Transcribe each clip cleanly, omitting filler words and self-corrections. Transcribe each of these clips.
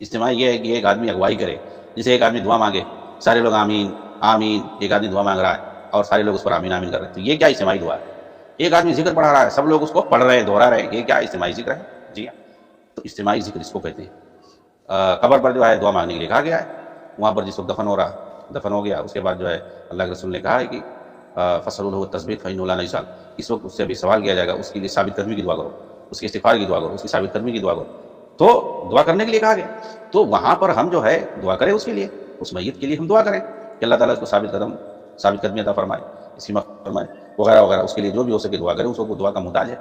اجتماع یہ ہے کہ ایک آدمی اگوائی کرے، جسے ایک آدمی دعا مانگے، سارے لوگ آمین آمین، ایک آدمی دعا مانگ رہا ہے اور سارے لوگ اس پر آمین آمین کر رہے ہیں، تو یہ کیا اجتماعی دعا ہے؟ ایک آدمی ذکر پڑھا رہا ہے، سب لوگ اس کو پڑھ رہے ہیں، دہرا رہے ہیں، یہ کیا اجتماعی ذکر ہے؟ جی ہاں، تو اجتماعی ذکر اس کو کہتے ہیں۔ قبر پر جو ہے دعا مانگنے کے لیے کہا گیا ہے، وہاں پر جس وقت دفن ہو گیا، اس کے بعد جو ہے اللہ کے رسول نے کہا ہے کہ فصل التصبیح فإنه لا نجسال، اس وقت اس سے بھی سوال کیا جائے گا، اس کے لیے ثابت قدمی کی دعا کرو، اس کے استغفار کی دعا کرو، اس کی ثابت قدمی کی دعا کرو، تو دعا کرنے کے لیے کہا گیا۔ تو وہاں پر ہم جو ہے دعا کریں اس کے لیے، اس میت کے لیے ہم دعا کریں کہ اللہ تعالیٰ اس کو ثابت قدمی عطا فرمائے، اس کی مغفرت فرمائے وغیرہ وغیرہ، اس کے لیے جو بھی ہو سکے دعا کریں، اس کو دعا کا محتاج ہے،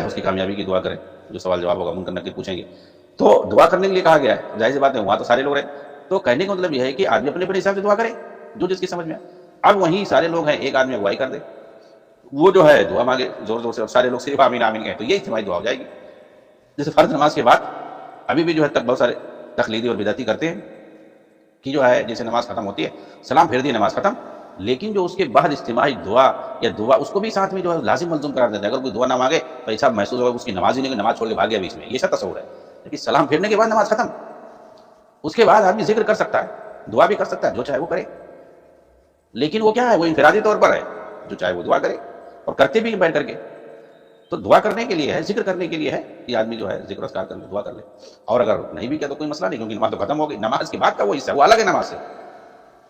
اس کی کامیابی کی دعا کریں، جو سوال جواب ہوگا منکر نکیر پوچھیں گے، تو دعا کرنے کے لیے کہا گیا ہے۔ ظاہر سی بات ہے وہاں تو سارے لوگ رہے، تو کہنے کا مطلب یہ ہے کہ آدمی اپنے اپنے حساب سے دعا کرے، جو جس کی سمجھ میں آئے۔ اب وہیں سارے لوگ ہیں، ایک آدمی اگوائی کر دے، وہ جو ہے دعا مانگے زور زور سے، اور سارے لوگ صرف آمین آمین کہیں، تو یہ اجتماعی دعا ہو جائے گی۔ جیسے فرض نماز کے بعد ابھی بھی جو ہے بہت سارے تقلیدی اور بدعتی کرتے ہیں کہ جو ہے جیسے نماز ختم ہوتی ہے، سلام پھیر دی، نماز ختم، لیکن جو اس کے بعد اجتماعی دعا یا دعا، اس کو بھی ساتھ میں جو ہے لازم ملزوم قرار دیتے ہیں۔ اگر کوئی دعا نہ مانگے تو ایسا محسوس ہوگا اس کی نماز ہی نہیں، نماز چھوڑ کے بھاگ گیا بیچ میں، یہ سب تصور ہے۔ لیکن سلام پھیرنے کے بعد نماز ختم، اس کے بعد آدمی ذکر کر سکتا ہے، دعا بھی کر سکتا ہے، جو چاہے وہ کرے، لیکن وہ کیا ہے، وہ انفرادی طور پر ہے، جو چاہے وہ دعا کرے، اور کرتے بھی بیٹھ کر کے۔ تو دعا کرنے کے لیے ہے، ذکر کرنے کے لیے ہے کہ آدمی جو ہے ذکر اذکار کر لے، دعا کر لے، اور اگر نہیں بھی کیا تو کوئی مسئلہ نہیں، کیونکہ نماز تو ختم ہو گئی۔ نماز کے بعد کا وہ حصہ وہ الگ ہے، نماز سے،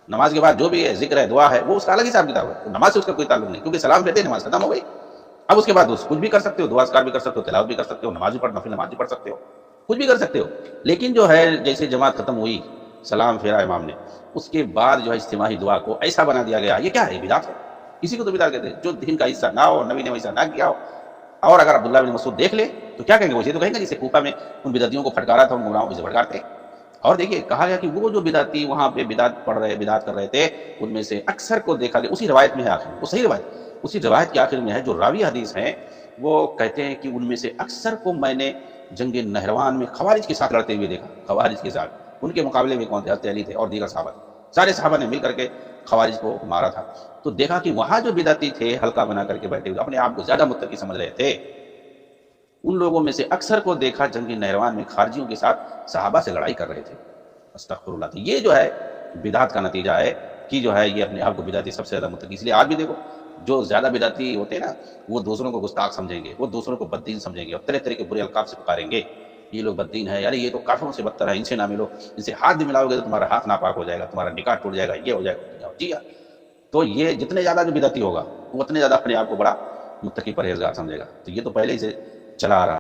نماز کے بعد جو بھی ہے ذکر ہے دعا ہے، وہ اس کا الگ حساب کتاب ہے، نماز سے اس کا کوئی تعلق نہیں، کیونکہ سلام پھیرتے نماز ختم ہو گئی۔ اب اس کے بعد کچھ بھی کر سکتے ہو، دعا اذکار بھی کر سکتے ہو، تلاوت بھی کر سکتے ہو، نماز بھی نفل نماز بھی پڑھ سکتے ہو، کچھ بھی کر سکتے ہو، لیکن جو ہے جیسے جماعت ختم ہوئی، سلام پھیرا امام نے، اس کے بعد جو ہے اجتماعی دعا کو ایسا بنا دیا گیا، یہ کیا ہے، بدعت ہے۔ اسی کو تو بدعت کہتے ہیں، جو دین کا حصہ نہ ہو، نبی نے ویسا نہ کیا ہو۔ اور اگر عبداللہ بن مسعود دیکھ لے تو کیا کہیں گے، وہ یہ تو کہیں گے جسے کوفہ میں ان بدعتیوں کو پھٹکارا تھا، ان گمراہوں کو پھٹکارتے۔ اور دیکھیے کہا گیا کہ وہ جو بدعتی وہاں پہ بدعت پڑھ رہے، بدعت کر رہے تھے، ان میں سے اکثر کو دیکھا گیا، اسی روایت میں ہے آخر میں، وہ صحیح روایت، اسی روایت کے آخر میں ہے، جو راوی حدیث ہیں وہ کہتے ہیں کہ ان میں سے اکثر کو میں نے جنگ نہروان میں خوارج کے ساتھ لڑتے ہوئے دیکھا، خوارج کے ساتھ، ان کے مقابلے میں کون تھے، حضرت علی تھے اور دیگر صحابہ تھے، سارے صحابہ نے مل کر کے خوارج کو مارا تھا۔ تو دیکھا کہ وہاں جو بدعتی تھے، حلقہ بنا کر کے بیٹھے ہوئے، اپنے آپ کو زیادہ متقی سمجھ رہے تھے، ان لوگوں میں سے اکثر کو دیکھا جنگ نہروان میں خارجیوں کے ساتھ صحابہ سے لڑائی کر رہے تھے، استغفر اللہ۔ تو یہ جو ہے بدعت کا نتیجہ ہے کہ جو ہے یہ اپنے آپ کو بدعتی سب سے زیادہ متقی، اس لیے آج بھی دیکھو جو زیادہ بدعتی ہوتے ہیں نا، وہ دوسروں کو گستاخ سمجھیں گے، وہ دوسروں کو بددین سمجھیں گے، اور طرح طرح کے برے القاب سے پکاریں گے، یہ لوگ بددین ہیں، یار یہ تو کافروں سے بدتر ہے، ان سے نہ ملو، ان سے ہاتھ بھی ملاؤ گے تو تمہارا ہاتھ ناپاک ہو جائے گا، تمہارا نکاح ٹوٹ جائے گا، یہ ہو جائے گا، جی ہاں۔ تو یہ جتنے زیادہ جو بدعتی ہوگا وہ اتنے زیادہ اپنے آپ کو بڑا متقی پرہیزگار سمجھے گا۔ تو یہ تو پہلے ہی سے چلا آ رہا